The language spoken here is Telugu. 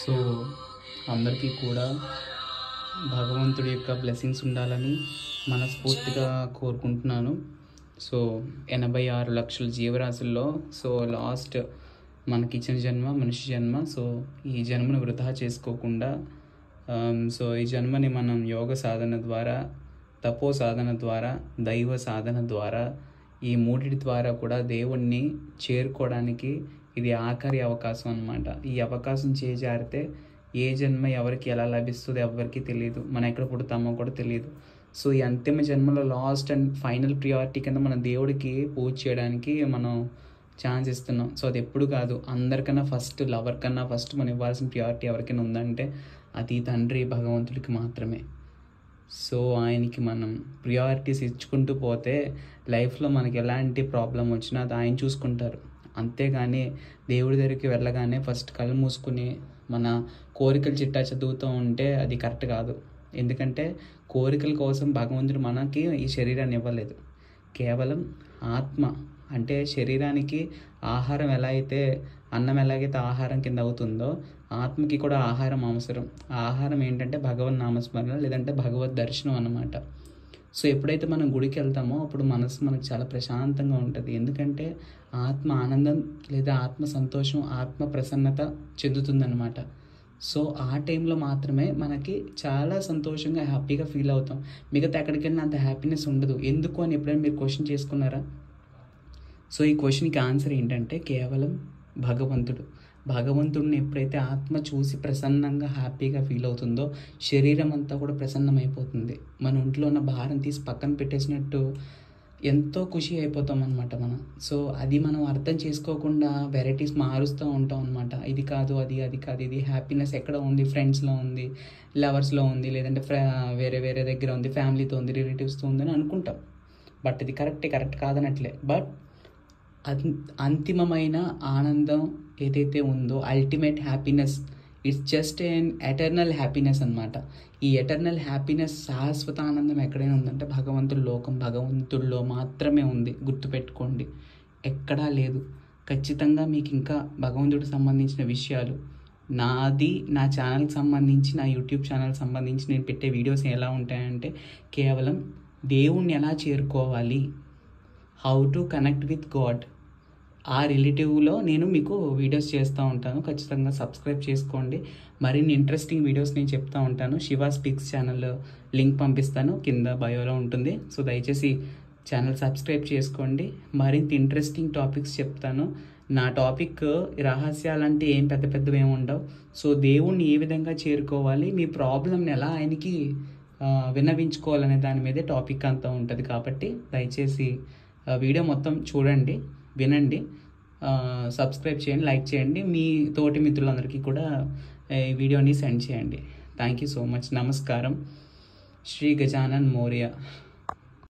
సో అందరికీ కూడా భగవంతుడి యొక్క బ్లెస్సింగ్స్ ఉండాలని మనస్ఫూర్తిగా కోరుకుంటున్నాను. సో 86 లక్షల జీవరాశుల్లో సో లాస్ట్ మనకిచ్చిన జన్మ మనిషి జన్మ. సో ఈ జన్మను వృధా చేసుకోకుండా సో ఈ జన్మని మనం యోగ సాధన ద్వారా, తపో సాధన ద్వారా, దైవ సాధన ద్వారా, ఈ మూడిటి ద్వారా కూడా దేవుణ్ణి చేరుకోవడానికి ఇది ఆఖరి అవకాశం అన్నమాట. ఈ అవకాశం చేజారితే ఏ జన్మ ఎవరికి ఎలా లభిస్తుందో ఎవరికి తెలియదు, మనం ఎక్కడ పుడతామో కూడా తెలియదు. సో ఈ అంతిమ జన్మలో లాస్ట్ అండ్ ఫైనల్ ప్రియారిటీ కింద మన దేవుడికి పూజ చేయడానికి మనం ఛాన్స్ ఇస్తున్నాం. సో అది ఎప్పుడు కాదు, అందరికన్నా ఫస్ట్, లవర్ కన్నా ఫస్ట్ మనం ఇవ్వాల్సిన ప్రియారిటీ ఎవరికైనా ఉందంటే అది తండ్రి భగవంతుడికి మాత్రమే. సో ఆయనకి మనం ప్రియారిటీస్ ఇచ్చుకుంటూ పోతే లైఫ్లో మనకి ఎలాంటి ప్రాబ్లం వచ్చినా అది ఆయన చూసుకుంటారు. అంతేగాని దేవుడి దగ్గరికి వెళ్ళగానే ఫస్ట్ కళ్ళు మూసుకుని మన కోరికల చిట్టా చదువుతూ ఉంటే అది కరెక్ట్ కాదు. ఎందుకంటే కోరికల కోసం భగవంతుడు మనకి ఈ శరీరాన్ని ఇవ్వలేదు. కేవలం ఆత్మ అంటే శరీరానికి ఆహారం ఎలా అయితే, అన్నం ఎలాగైతే ఆహారం కింద అవుతుందో ఆత్మకి కూడా ఆహారం అవసరం. ఆ ఆహారం ఏంటంటే భగవన్ నామస్మరణ, లేదంటే భగవద్ దర్శనం అన్నమాట. సో ఎప్పుడైతే మనం గుడికి వెళ్తామో అప్పుడు మనసు మనకు చాలా ప్రశాంతంగా ఉంటుంది. ఎందుకంటే ఆత్మ ఆనందం లేదా ఆత్మ సంతోషం, ఆత్మ ప్రసన్నత చెందుతుందన్నమాట. సో ఆ టైంలో మాత్రమే మనకి చాలా సంతోషంగా హ్యాపీగా ఫీల్ అవుతాం. మిగతా ఎక్కడికి వెళ్ళినా అంత హ్యాపీనెస్ ఉండదు. ఎందుకు అని ఎప్పుడైనా మీరు క్వశ్చన్ చేసుకున్నారా? సో ఈ క్వశ్చన్కి ఆన్సర్ ఏంటంటే కేవలం భగవంతుడిని ఎప్పుడైతే ఆత్మ చూసి ప్రసన్నంగా హ్యాపీగా ఫీల్ అవుతుందో శరీరం అంతా కూడా ప్రసన్నమైపోతుంది. మన ఒంట్లో ఉన్న భారం తీసి పక్కన పెట్టేసినట్టు ఎంతో ఖుషి అయిపోతాం అనమాట మనం. సో అది మనం అర్థం చేసుకోకుండా వెరైటీస్ మారుస్తూ ఉంటాం అనమాట. ఇది కాదు, అది కాదు, ఇది హ్యాపీనెస్ ఎక్కడ ఉంది, ఫ్రెండ్స్లో ఉంది, లవర్స్లో ఉంది, లేదంటే వేరే వేరే దగ్గర ఉంది, ఫ్యామిలీతో ఉంది, రిలేటివ్స్తో ఉంది అని అనుకుంటాం. బట్ ఇది కరెక్ట్ కాదనట్లే. బట్ అంతిమమైన ఆనందం ఏదైతే ఉందో, ultimate happiness, it's just N eternal happiness అనమాట. ఈ ఎటర్నల్ హ్యాపీనెస్, శాశ్వత ఆనందం ఎక్కడైనా ఉందంటే భగవంతుడిలో మాత్రమే ఉంది. గుర్తుపెట్టుకోండి, ఎక్కడా లేదు. ఖచ్చితంగా మీకు ఇంకా భగవంతుడికి సంబంధించిన విషయాలు, నా ఛానల్కి సంబంధించి, నా యూట్యూబ్ ఛానల్కి సంబంధించి నేను పెట్టే వీడియోస్ ఎలా ఉంటాయంటే కేవలం దేవుణ్ణి ఎలా చేరుకోవాలి, how to connect with God, ఆ రిలేటివ్లో నేను మీకు వీడియోస్ చేస్తూ ఉంటాను. ఖచ్చితంగా సబ్స్క్రైబ్ చేసుకోండి. మరిన్ని ఇంట్రెస్టింగ్ వీడియోస్ నేను చెప్తూ ఉంటాను. శివ స్పీక్స్ ఛానల్ లింక్ పంపిస్తాను, కింద బయోలో ఉంటుంది. సో దయచేసి ఛానల్ సబ్స్క్రైబ్ చేసుకోండి. మరింత ఇంట్రెస్టింగ్ టాపిక్స్ చెప్తాను. నా టాపిక్ రహస్యాలంటే ఏం పెద్దవి ఏమి ఉండవు. సో దేవుణ్ణి ఏ విధంగా చేరుకోవాలి, మీ ప్రాబ్లమ్ని ఎలా ఆయనకి విన్నవించుకోవాలనే దాని మీదే టాపిక్ అంతా ఉంటుంది. కాబట్టి దయచేసి వీడియో మొత్తం చూడండి, వినండి, సబ్స్క్రైబ్ చేయండి, లైక్ చేయండి. మీ తోటి మిత్రులందరికీ కూడా ఈ వీడియోని సెండ్ చేయండి. Thank you so much. నమస్కారం. శ్రీ గజానన్ మౌర్య.